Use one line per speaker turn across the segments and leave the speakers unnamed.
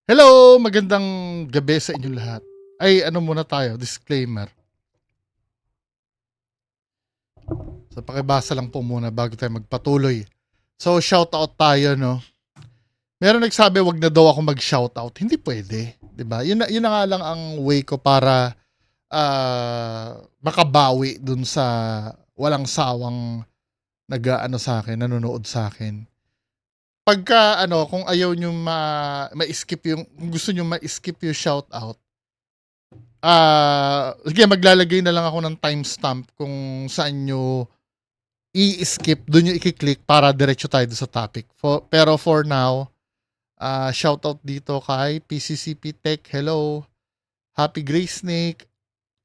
Hello! Magandang gabi sa inyo lahat. Ay, ano muna tayo, disclaimer. So, pakibasa lang po muna bago tayo magpatuloy. So, shoutout tayo, no? Meron nagsabi, wag na daw ako mag-shoutout. Hindi pwede, 'di ba? Yun na nga lang ang way ko para makabawi dun sa walang sawang nag-aano sa akin, nanonood sa akin. Pagka kung ayaw nyo ma-skip yung, kung gusto nyo ma-skip yung shoutout, sige, maglalagay na lang ako ng timestamp kung saan nyo i-skip, doon nyo i-click para diretso tayo sa topic. Pero for now, shoutout dito kay PCCP Tech, hello. Happy Gray Snake,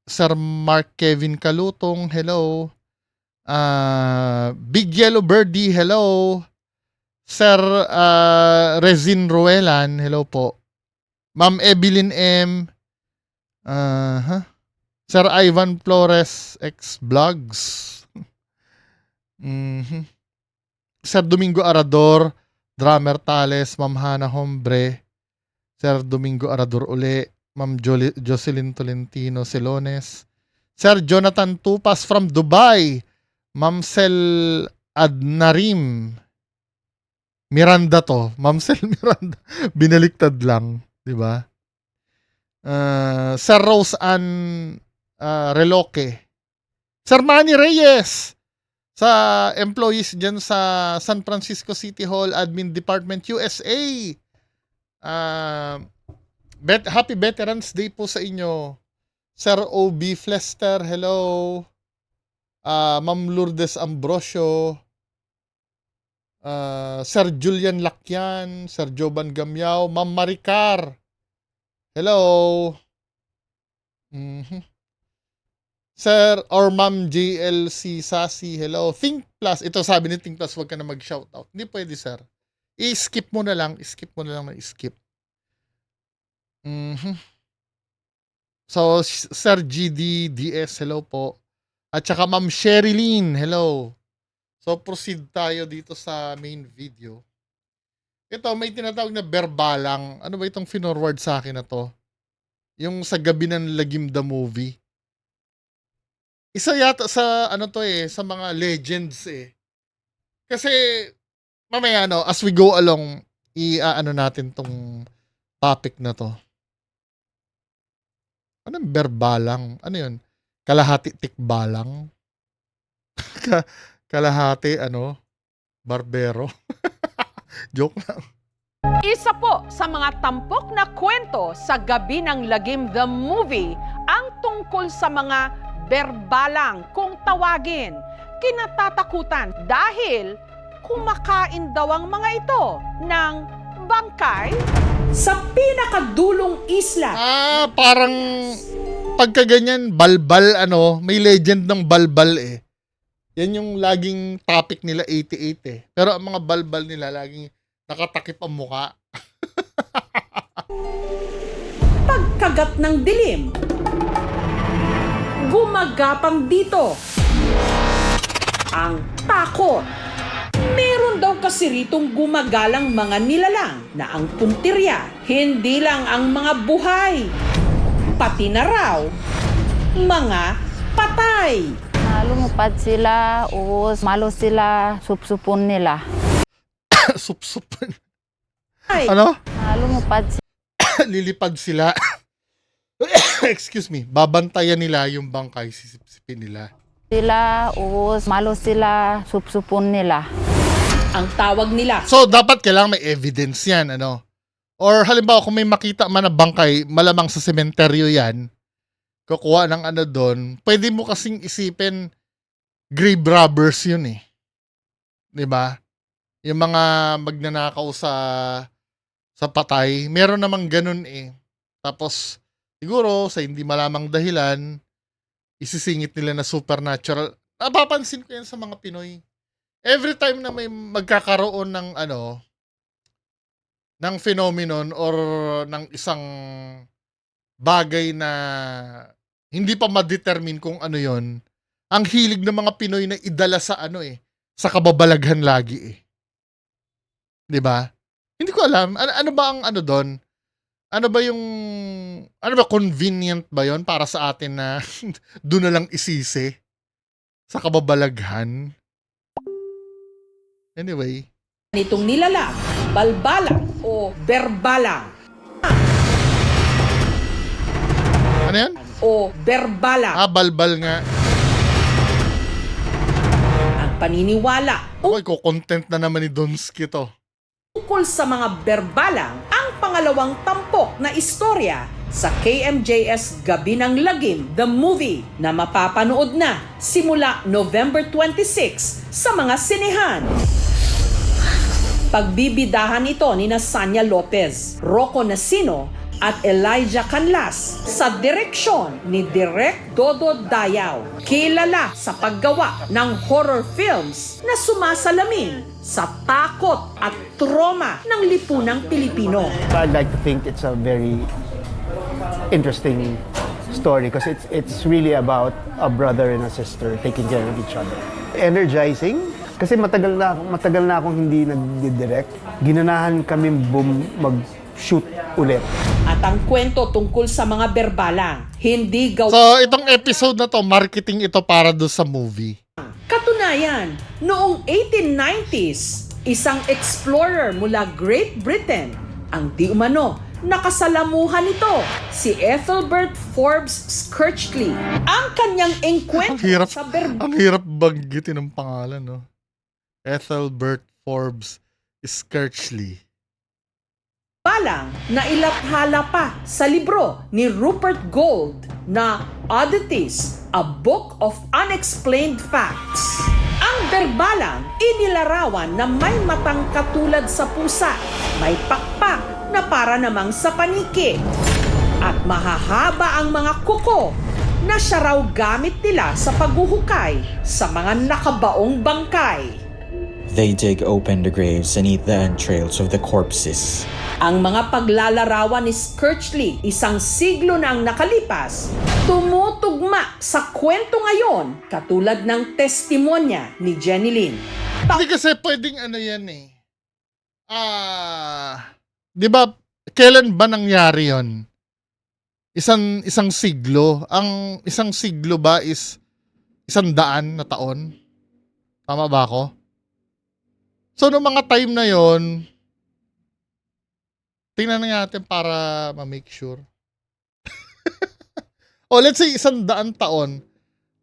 Sir Mark Kevin Kalutong, hello. Big Yellow Birdie, hello. Sir Rezin Ruelan, hello po. Ma'am Evelyn M, Sir Ivan Flores X Vlogs. Sir Domingo Arador, Drummer Tales, Ma'am Hana Hombre, Sir Domingo Arador uli, Ma'am Jocelyn Tolentino Celones, Sir Jonathan Tupas from Dubai, Ma'am Sel Adnarim, Miranda to, Ma'am Sel Miranda, binaliktad lang, di ba? Sir Rose Ann Reloque, Sir Manny Reyes, sa employees dyan sa San Francisco City Hall Admin Department USA. Happy Veterans Day po sa inyo. Sir O.B. Flester, hello. Ma'am Lourdes Ambrosio. Sir Julian Lakyan, Sir Joban Gamyao, Ma'am Maricar, hello. Sir or Ma'am JLC Sassy, hello. Think Plus, ito sabi ni Think Plus, wag ka na mag-shoutout. Hindi pwede, sir. I-skip mo na lang na skip. So, Sir GD DS, hello po. At saka Ma'am Sherilyn, hello. So, proceed tayo dito sa main video. Ito, may tinatawag na berbalang. Ano ba itong finorward sa akin na to? Yung sa gabi ng Lagim the movie. Isa yata sa sa mga legends eh. Kasi mamaya as we go along, natin tong topic na to. Anong berbalang? Ano yun? Kalahati tikbalang? Kalahati barbero? Joke lang.
Isa po sa mga tampok na kwento sa gabi ng Lagim the Movie ang tungkol sa mga berbalang kung tawagin, kinatatakutan dahil kumakain daw ang mga ito ng bangkay sa pinakadulong isla.
Parang pagka ganyan, balbal may legend ng balbal eh. Yan yung laging topic nila 88 eh. Pero ang mga balbal nila laging nakatakip ang muka.
Pagkagat ng dilim, gumagapang dito ang takot. Meron daw kasi ritong gumagalang mga nilalang na ang puntirya, hindi lang ang mga buhay, pati na raw mga patay.
Lumipad sila, us malo sila, supsupon nila.
Supsupon. Ano?
Lumipad
Lilipad sila. Excuse me. Babantayan nila yung bangkay, sisipsipin nila.
sila, us malo sila, supsupon nila.
Ang tawag nila.
So, dapat kailangan may evidence yan, Or halimbawa, kung may makita man na bangkay, malamang sa sementeryo yan, kukuha ng doon, pwede mo kasing isipin, grave robbers yun eh. 'Di ba? Yung mga magnanakaw sa patay, meron namang ganun eh. Tapos, siguro, sa hindi malamang dahilan, isisingit nila na supernatural. Napapansin ko yan sa mga Pinoy. Every time na may magkakaroon ng ng phenomenon or ng isang bagay na hindi pa ma-determine kung ano yon, ang hilig ng mga Pinoy na idala sa sa kababalaghan lagi eh. 'Di ba? Hindi ko alam ano ba ang doon. Ano ba yung ano ba, convenient ba yon para sa atin na dun na lang isisi sa kababalaghan? Anyway,
Nitong nilalang, balbalang o berbalang
ano yan?
o berbalang
Balbal nga.
ang paniniwala
Ako, content na naman ni Donsky to.
tungkol sa mga berbalang ang pangalawang tampok na istorya sa KMJS Gabi ng Lagim, the movie na mapapanood na simula November 26 sa mga sinehan. Pagbibidahan ito ni Sanya Lopez, Rocco Nasino at Elijah Canlas sa direksyon ni Direk Dodo Dayaw. Kilala sa paggawa ng horror films na sumasalamin sa takot at trauma ng lipunang Pilipino.
I'd like to think it's a very interesting story because it's really about a brother and a sister taking care of each other. Energizing kasi matagal na akong hindi nagdi-direct. Ginanahan kami mag-shoot ulit.
At ang kwento tungkol sa mga berbalang, hindi gawa.
So, itong episode na to, marketing ito para do sa movie.
Katunayan, noong 1890s, isang explorer mula Great Britain ang di umano nakasalamuhan nito, si Ethelbert Forbes Skirchley. Ang kanyang engkwentro sa
Ang hirap banggitin ng pangalan, no? Ethelbert Forbes Skirchley.
berbalang na ilathala pa sa libro ni Rupert Gold na Oddities, A Book of Unexplained Facts. Ang berbalang inilarawan na may matang katulad sa pusa, may pakpak na para namang sa paniki, at mahahaba ang mga kuko na siya raw gamit nila sa paghuhukay sa mga nakabaong bangkay.
They dig open the graves and eat the entrails of the corpses.
Ang mga paglalarawan ni Skirchley, isang siglo na ang nakalipas, tumutugma sa kwento ngayon katulad ng testimonya ni Jenny Lynn.
Hindi kasi pwedeng ano yan eh. Di ba, kailan ba nangyari yon? Isang siglo. Ang isang siglo ba is 100 na taon? Tama ba ako? So, noong mga time na yon, tingnan na natin para ma-make sure. O, let's say 100 taon.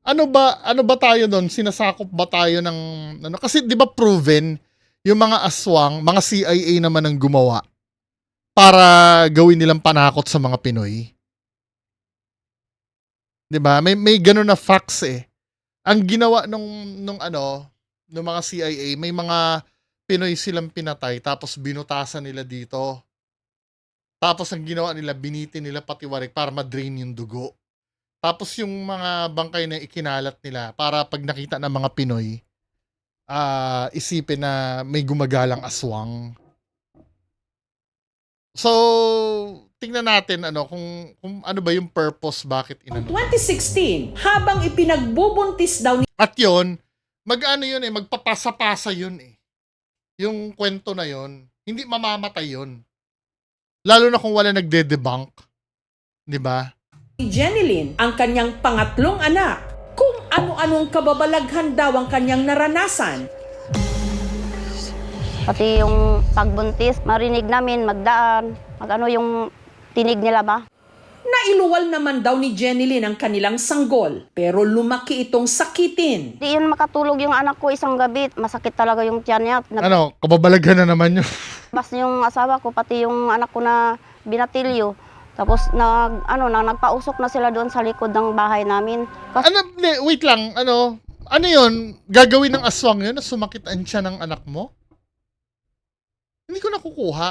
Ano ba tayo doon? Sinasakop ba tayo ng ano? Kasi 'di ba proven yung mga aswang, mga CIA naman ang gumawa para gawin nilang panakot sa mga Pinoy. 'Di ba? May ganun na facts eh. Ang ginawa nung mga CIA, may mga Pinoy silang pinatay tapos binutasan nila dito. Tapos ang ginawa nila, binitin nila pati warik para ma-drain yung dugo. Tapos yung mga bangkay na ikinalat nila para pag nakita ng mga Pinoy, isipin na may gumagalang aswang. So, tingnan natin kung ano ba yung purpose, bakit inano.
2016, habang ipinagbubuntis daw ni
At yun, magpapasa-pasa yun eh. Yung kwento na yun, hindi mamamatay yun. Lalo na kung wala nagde-debunk. Di ba?
Jenny Lynn ang kanyang pangatlong anak, kung ano-anong kababalaghan daw ang kanyang naranasan.
Pati yung pagbuntis, marinig namin, magdaan, yung tinig nila ba?
Nailuwal naman daw ni Jenny Lynn ang kanilang sanggol, pero lumaki itong sakitin.
Di yun makatulog yung anak ko isang gabi, masakit talaga yung tiyan niya.
Kababalaghan na naman yun.
Bas yung asawa ko, pati yung anak ko na binatilyo. Tapos nagpausok na sila doon sa likod ng bahay namin.
Wait lang, ano yun? Gagawin ng aswang yun na sumakitan siya ng anak mo? Hindi ko nakukuha.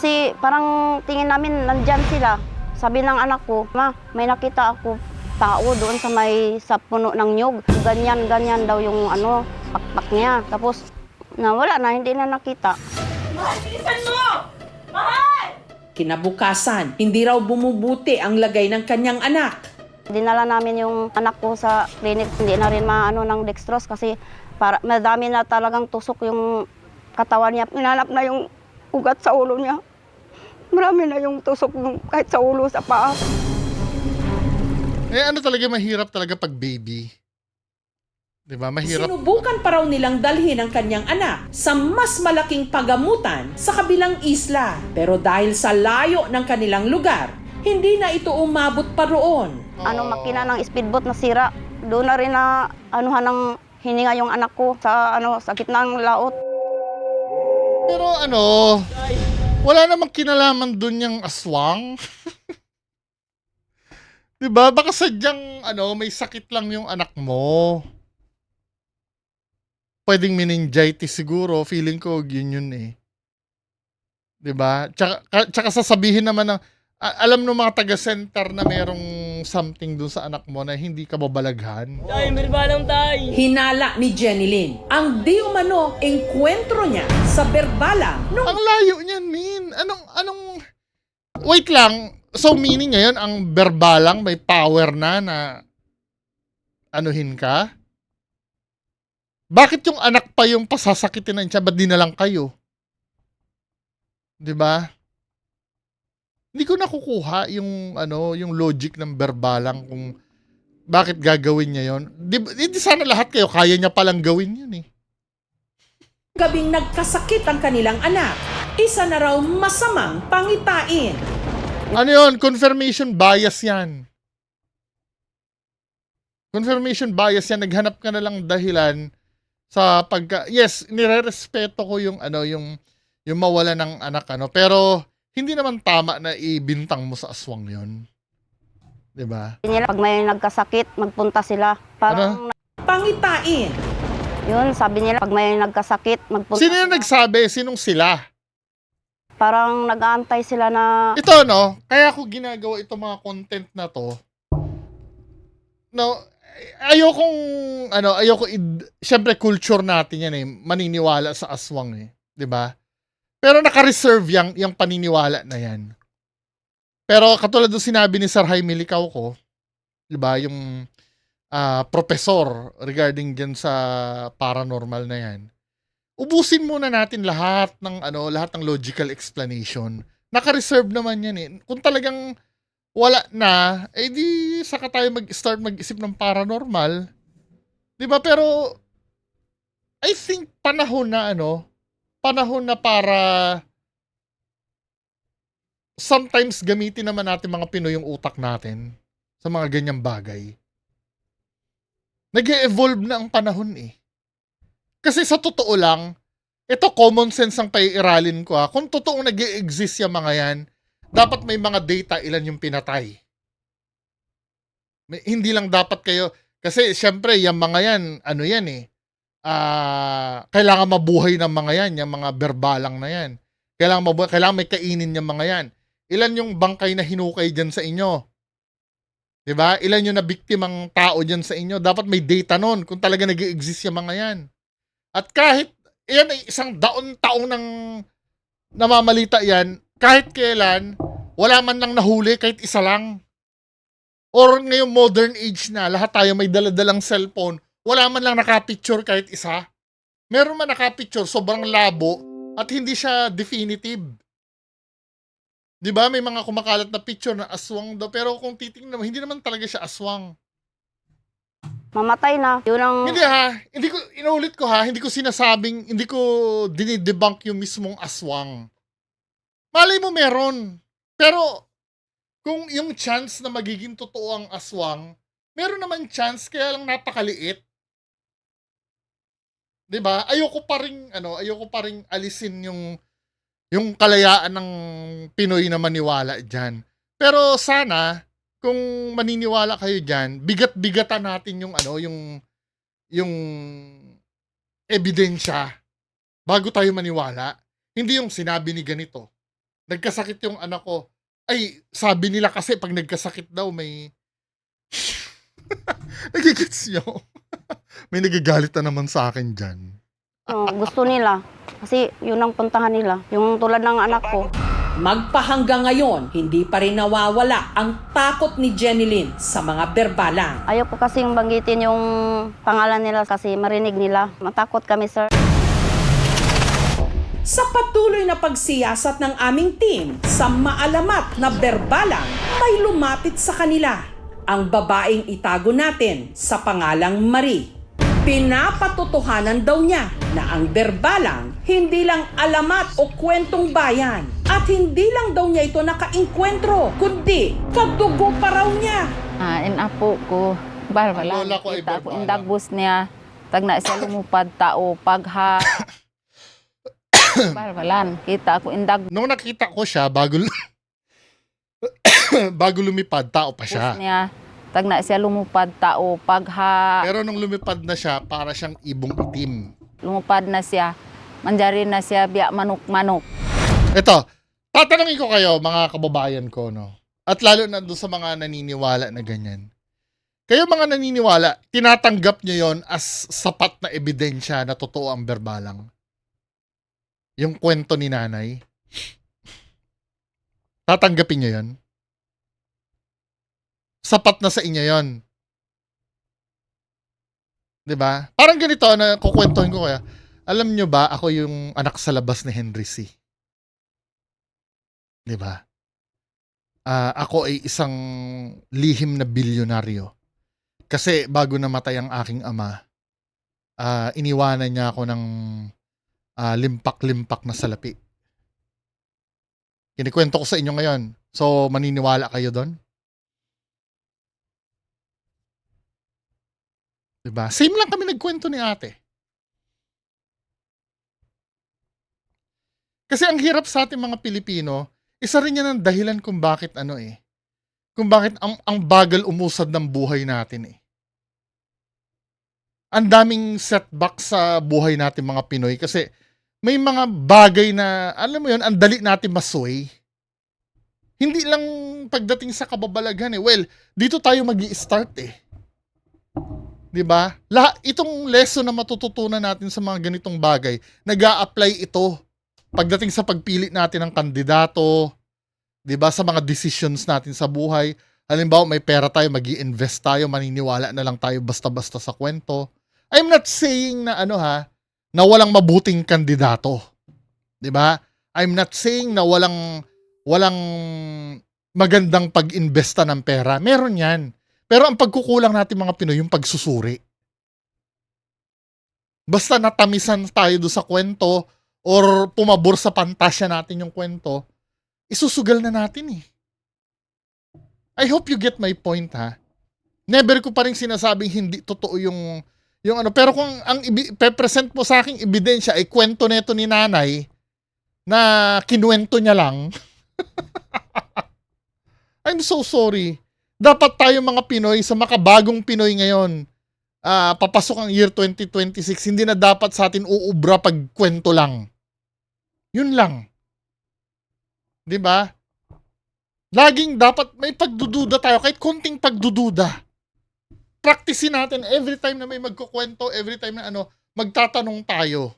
Kasi parang tingin namin nandyan sila. Sabi ng anak ko, ma, may nakita ako tao doon sa puno ng nyug. Ganyan daw yung pakpak niya. Tapos wala na, hindi na nakita.
Kinabukasan, hindi raw bumubuti ang lagay ng kanyang anak.
Dinala namin yung anak ko sa clinic. Hindi na rin ng dextrose kasi madami na talagang tusok yung katawan niya. Inanap na yung ugat sa ulo niya. Marami na yung tusok kahit sa ulo, sa paa.
Eh ano talaga mahirap talaga pag baby. 'Di ba? Mahirap.
Sinubukan pa raw nilang dalhin ang kanyang anak sa mas malaking pagamutan sa kabilang isla. Pero dahil sa layo ng kanilang lugar, hindi na ito umabot pa roon.
Makina ng speedboat na sira. Doon na rin na anuhan ng hininga yung anak ko sa sa gitna ng laot.
Pero wala namang kinalaman dun yung aswang. 'Di ba? Baka sadyang may sakit lang yung anak mo. Pwedeng meningitis siguro, feeling ko yun eh. 'Di ba? Tsaka sasabihin naman ng alam ng mga taga-center na merong something dun sa anak mo na hindi ka babalaghan.
Tay, berbalang tay!
Hinala ni Jenilyn ang di umano engkwentro niya sa berbalang nung
Ang layo niyan, Min. Anong wait lang. So meaning ngayon ang berbalang may power na anuhin ka? Bakit yung anak pa yung pasasakitin ng siya? Ba't di na lang kayo? 'Di ba? Hindi ko nakukuha yung yung logic ng berbalang kung bakit gagawin niya yon. Di sana lahat kayo kaya niya palang gawin yun eh.
gabing nagkasakit ang kanilang anak. Isa na raw masamang pangitain.
Ano yun? Confirmation bias yan. Confirmation bias yan. Naghanap ka na lang dahilan sa pagka... Yes, nire-respeto ko yung yung mawala ng anak pero hindi naman tama na ibintang mo sa aswang yon. 'Di ba?
Pag may nagkasakit, magpunta sila. Parang
Pangitain.
yun, sabi nila pag may nagkasakit, magpunta
Sino yung
sila.
nagsabi? Sinong sila?
Parang nag-aantay sila na
Ito kaya ko ginagawa itong mga content na to. Syempre culture natin yan maniniwala sa aswang 'di ba? Pero naka-reserve yung paniniwala na yan. Pero katulad ng sinabi ni Sir Jaime Licao ko, 'di ba, yung professor regarding diyan sa paranormal na yan. Ubusin muna natin lahat ng logical explanation. Naka-reserve naman yan Kung talagang wala na, di saka tayo mag-start mag-isip ng paranormal. 'Di ba? Pero I think panahon na para sometimes gamitin naman natin mga Pinoy yung utak natin sa mga ganyang bagay. Nag-e-evolve na ang panahon Kasi sa totoo lang, ito common sense ang paiiralin ko Kung totoong nag-e-exist yung mga yan, dapat may mga data ilan yung pinatay. Hindi lang dapat kayo, kasi syempre yung mga yan, kailangan mabuhay ng mga yan, yung mga berbalang na yan. Kailangan may kainin yung mga yan. Ilan yung bangkay na hinukay dyan sa inyo? 'Di ba? Ilan yung nabiktimang tao dyan sa inyo? Dapat may data nun kung talaga nag-i-exist yung mga yan. At kahit yan ay isang taong nang namamalita yan, kahit kailan, wala man lang nahuli kahit isa lang. Or ngayong modern age na, lahat tayo may daladalang cellphone, wala man lang nakapicture kahit isa. Meron man nakapicture, sobrang labo, at hindi siya definitive. 'Di ba? May mga kumakalat na picture na aswang daw, pero kung titingnan mo, hindi naman talaga siya aswang.
mamatay na. Yun ang
Inuulit ko hindi ko sinasabing, hindi ko dinidebunk yung mismong aswang. Malay mo meron. Pero, kung yung chance na magiging totoo ang aswang, meron naman chance, kaya lang napakaliit. 'Di ba? Ayoko pa ring alisin yung kalayaan ng Pinoy na maniwala diyan. Pero sana kung maniniwala kayo diyan, bigat-bigatan natin yung ebidensya bago tayo maniwala. Hindi yung sinabi ni ganito. Nagkasakit yung anak ko. Ay, sabi nila kasi pag nagkasakit daw may nagigits nyo. May nagagalit na naman sa akin diyan.
gusto nila. Kasi yun ang puntahan nila. Yung tulad ng anak ko.
Magpahanggang ngayon, hindi pa rin nawawala ang takot ni Jenilyn sa mga berbalang.
Ayaw ko kasing banggitin yung pangalan nila kasi marinig nila. Matakot kami, sir.
Sa patuloy na pagsiyasat ng aming team sa maalamat na berbalang, may lumapit sa kanila. Ang babaeng itago natin sa pangalang Marie. Pinapatotohanan daw niya na ang berbalang hindi lang alamat o kwentong bayan at hindi lang daw niya ito nakainkwentro, kundi kadugo pa raw niya.
Inapo ko, barbalan.
Ang lola ko ay
Kita ko
berbalang.
indagbos niya. Tagna siya lumupad tao pagha. Barbalan. Kita ko indagbos
Nung nakita ko siya, bago lumipad, tao pa siya.
niya. Tagna siya lumupad tao pagha.
Pero nung lumipad na siya, para siyang ibong itim.
Lumupad na siya. Manjari na siya biya manok-manok.
Ito, tatanungin ko kayo, mga kababayan ko, no? At lalo na doon sa mga naniniwala na ganyan. Kayo mga naniniwala, tinatanggap nyo yon as sapat na ebidensya na totoo ang berbalang? Yung kwento ni nanay? Tatanggapin nyo yon? Sapat na sa inyo yon. 'Di ba? Parang ganito na kukwentuhin ko kaya. Alam nyo ba, ako yung anak sa labas ni Henry C. 'Di ba? Ako ay isang lihim na bilyonaryo. Kasi bago namatay ang aking ama, iniwanan niya ako ng limpak-limpak na salapi. Kinikwento ko sa inyo ngayon. So, maniniwala kayo doon? Diba? Same lang kami nagkwento ni ate. Kasi ang hirap sa ating mga Pilipino, isa rin yan ang dahilan kung bakit kung bakit ang bagal umusad ng buhay natin eh. Ang daming setback sa buhay natin mga Pinoy kasi may mga bagay na, alam mo yun, ang dali natin masway. Hindi lang pagdating sa kababalaghan eh. Well, dito tayo magi-start eh. 'Di ba? Itong lesson na matututunan natin sa mga ganitong bagay, nag-a-apply ito pagdating sa pagpili natin ng kandidato, 'di ba, sa mga decisions natin sa buhay. Halimbawa, may pera tayo, magi-invest tayo, maniniwala na lang tayo basta-basta sa kwento. I'm not saying na na walang mabuting kandidato. 'Di ba? I'm not saying na walang magandang pag-investa ng pera. Meron 'yan. Pero ang pagkukulang natin mga Pinoy, yung pagsusuri. Basta natamisan tayo doon sa kwento or pumabor sa pantasya natin yung kwento, isusugal na natin eh. I hope you get my point ha. Never ko pa rin sinasabing hindi totoo yung pero kung ang present mo sa aking ebidensya ay kwento neto ni nanay na kinuwento niya lang, I'm so sorry. Dapat tayo mga Pinoy, sa makabagong Pinoy ngayon, papasok ang year 2026, hindi na dapat sa atin uubra pag kwento lang. Yun lang. 'Di ba? Laging dapat may pagdududa tayo, kahit konting pagdududa. Practicein natin every time na may magkukwento, every time na magtatanong tayo.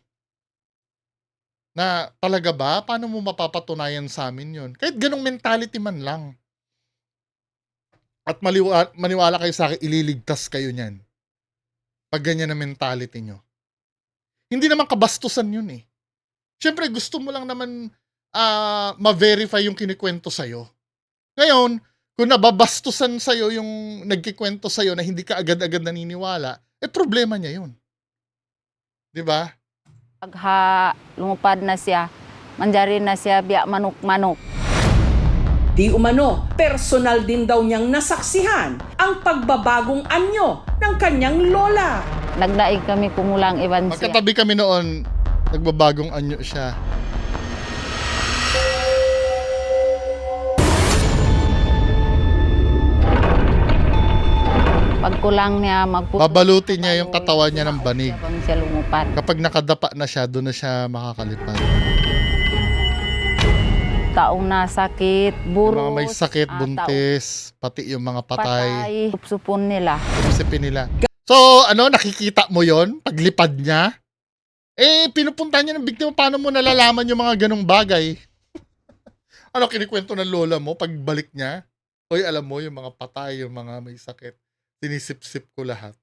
Na talaga ba? Paano mo mapapatunayan sa amin yun? Kahit ganong mentality man lang. At maniwala kayo sa akin, ililigtas kayo niyan. Pag ganyan na mentality nyo. Hindi naman kabastusan yun eh. Siyempre, gusto mo lang naman ma-verify yung kinikwento sa'yo. Ngayon, kung nababastusan sa'yo yung nagkikwento sa'yo na hindi ka agad-agad naniniwala, problema niya yun. Diba?
Pagha lumupad na siya. Manjari na siya biya manok-manok.
Di umano, personal din daw niyang nasaksihan ang pagbabagong anyo ng kanyang lola.
Nagdaig kami kumulang iban siya.
Magkatabi kami noon, nagbabagong anyo siya.
Pagkulang niya,
Babalutin niya yung katawan niya ng banig.
Kung siya lumupad.
Kapag nakadapa na siya, doon na siya makakalipad.
Taong na sakit,
Yung
buros.
mga may sakit, buntis, pati yung mga patay.
Supsupon nila.
Isipin nila. So, nakikita mo yon paglipad niya? Pinupunta niya ng biktima, paano mo nalalaman yung mga ganong bagay? Kinikwento ng lola mo, pagbalik niya? Oy, alam mo, yung mga patay, yung mga may sakit, sinisip-sip ko lahat.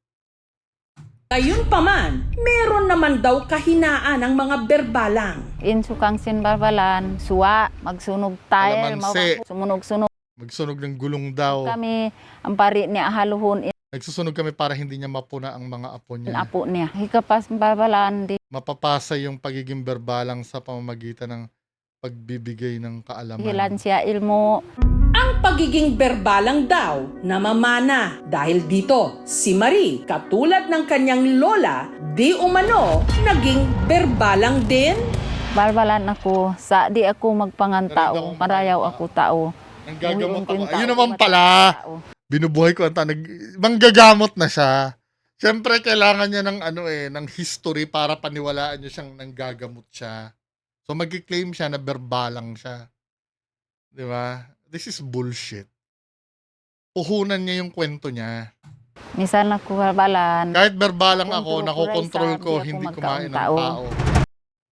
Gayunpaman, meron naman daw kahinaan ang mga berbalang.
Insukang sinbarbalan, suwa, magsunog tayo,
Kalamansi.
sumunog-sunog
Magsunog ng gulong daw.
kami, ang pari niya haluhon
Nagsusunog kami para hindi niya mapuna ang mga apo
in
niya.
apo niya. Hikapas barbalan, di
Mapapasa yung pagiging berbalang sa pamamagitan ng pagbibigay ng kaalaman.
hilan siya ilmo.
Ang pagiging berbalang daw namamana dahil dito si Marie, katulad ng kanyang lola, di umano naging berbalang din.
Barbalan ako, sa di ako magpangantao,
Narinig ako,
marayaw ako tao.
Nanggagamot ako.
Uwi-unting
Ayun
tao,
naman
matay
pala.
tao.
Binubuhay ko ang tanag. Manggagamot na siya. Siyempre, kailangan niya ng ng history para paniwalaan niyo siyang nanggagamot siya. So, mag-claim siya na berbalang siya. Di ba? This is bullshit. Puhunan niya yung kwento niya.
Minsan ako barbalan.
Kahit berbalang
Kung
ako,
tukuray
nakokontrol
sa
ko,
di ako
hindi kumain ng
magkaon
tao.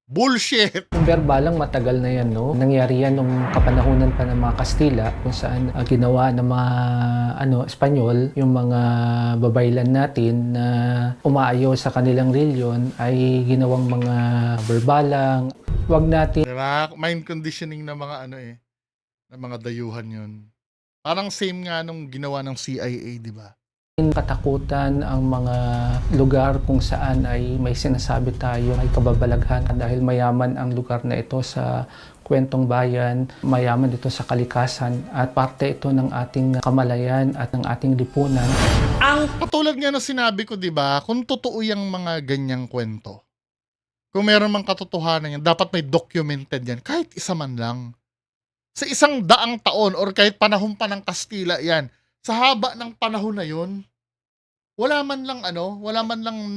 Bullshit!
Yung berbalang matagal na yan, no? Nangyari yan nung kapanahunan pa ng mga Kastila kung saan ginawa ng mga Espanyol, yung mga babaylan natin na umaayaw sa kanilang reliyon ay ginawang mga berbalang. Wag natin
Di ba? Mind conditioning na mga na mga dayuhan yun. Parang same nga nung ginawa ng CIA, di ba?
katakutan ang mga lugar kung saan ay may sinasabi tayo ay kababalaghan dahil mayaman ang lugar na ito sa kwentong bayan, mayaman ito sa kalikasan at parte ito ng ating kamalayan at ng ating lipunan.
Ang
Katulad nga na sinabi ko, di ba? Kung totoo yung mga ganyang kwento, kung meron mang katotohanan yan, dapat may documented yan. Kahit isa man lang. Sa 100 taon or kahit panahon pa ng Kastila yan, sa haba ng panahon na yun, wala man lang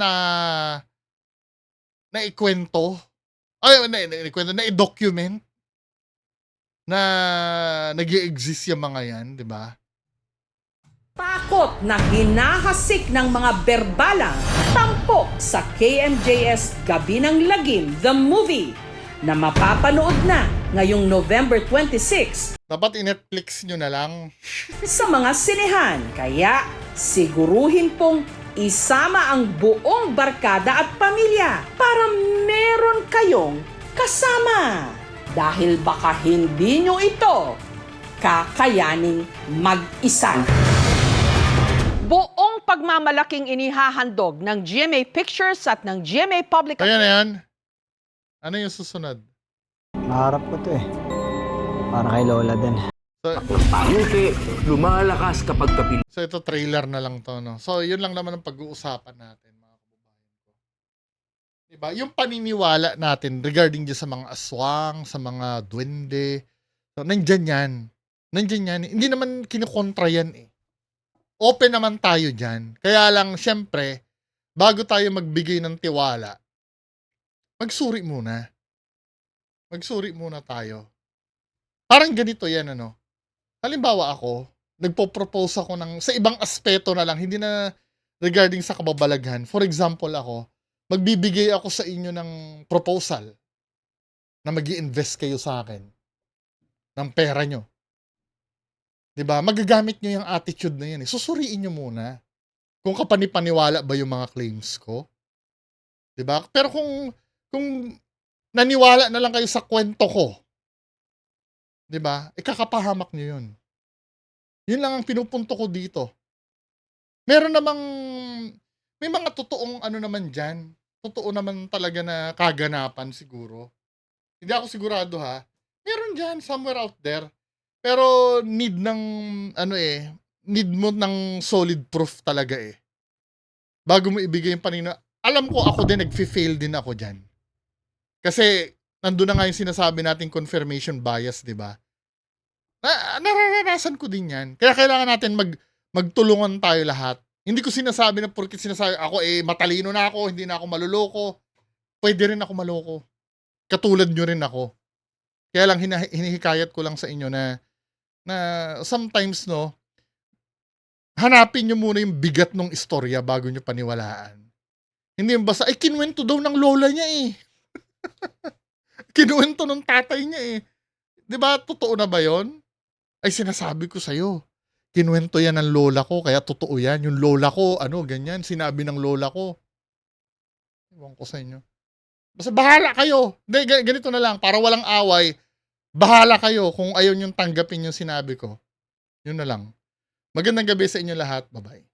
na ikwento. Ay, ikwento, na i-document na nag-i-exist yung mga yan, di ba?
takot na hinahasik ng mga berbalang tampok sa KMJS Gabi ng Lagim, the movie, na mapapanood na ngayong November 26
Dapat i-Netflix nyo na lang.
sa mga sinehan. Kaya siguruhin pong isama ang buong barkada at pamilya para meron kayong kasama. Dahil baka hindi nyo ito kakayaning mag-isa. Buong pagmamalaking inihahandog ng GMA Pictures at ng GMA Public
Kaya na yan. Ano yung susunod?
Maharap ko to eh. Para kay Lola din.
Pangiti, lumalakas kapag kapil.
So ito trailer na lang to, no? So yun lang naman ang pag-uusapan natin, mga kababayan ko. Diba? Yung paniniwala natin regarding dyan sa mga aswang, sa mga duwende. So, nandyan yan. Nandyan yan. Hindi naman kinukontra yan eh. Open naman tayo dyan. Kaya lang, syempre, bago tayo magbigay ng tiwala, magsuri muna. Magsuri muna tayo. Parang ganito yan, ano? Halimbawa ako, nagpo-propose ako sa ibang aspeto na lang, hindi na regarding sa kababalaghan. For example ako, magbibigay ako sa inyo ng proposal na mag-i-invest kayo sa akin ng pera nyo. 'Di ba? Magagamit nyo yung attitude na yan. Susuriin nyo muna kung kapanipaniwala ba yung mga claims ko. 'Di ba? Pero kung naniwala na lang kayo sa kwento ko, 'di ba? Ikakapahamak nyo yun. Yun lang ang pinupunto ko dito. Meron namang, may mga totoong naman dyan. Totoo naman talaga na kaganapan siguro. Hindi ako sigurado ha. Meron dyan, somewhere out there. Pero need mo ng solid proof talaga eh. Bago mo ibigay yung panina. Alam ko ako din, nag-fail din ako dyan. Kasi, nandun na nga yung sinasabi nating confirmation bias, di ba? Nararanasan ko din yan. Kaya kailangan natin magtulungan tayo lahat. Hindi ko sinasabi na porkit sinasabi ako matalino na ako, hindi na ako maluloko. Pwede rin ako maloko. Katulad nyo rin ako. Kaya lang hinihikayat ko lang sa inyo na sometimes hanapin nyo muna yung bigat ng istorya bago nyo paniwalaan. Hindi yung basta, kinuwento daw ng lola niya eh. Kinuwento ng tatay niya eh. Diba, totoo na ba yon? Ay, sinasabi ko sa'yo. Kinuwento yan ng lola ko, kaya totoo yan. Yung lola ko, ganyan, sinabi ng lola ko. Ewan ko sa inyo. Basta bahala kayo. Hindi, ganito na lang. Para walang away, bahala kayo kung ayaw niyong tanggapin yung sinabi ko. Yun na lang. Magandang gabi sa inyo lahat. Bye-bye.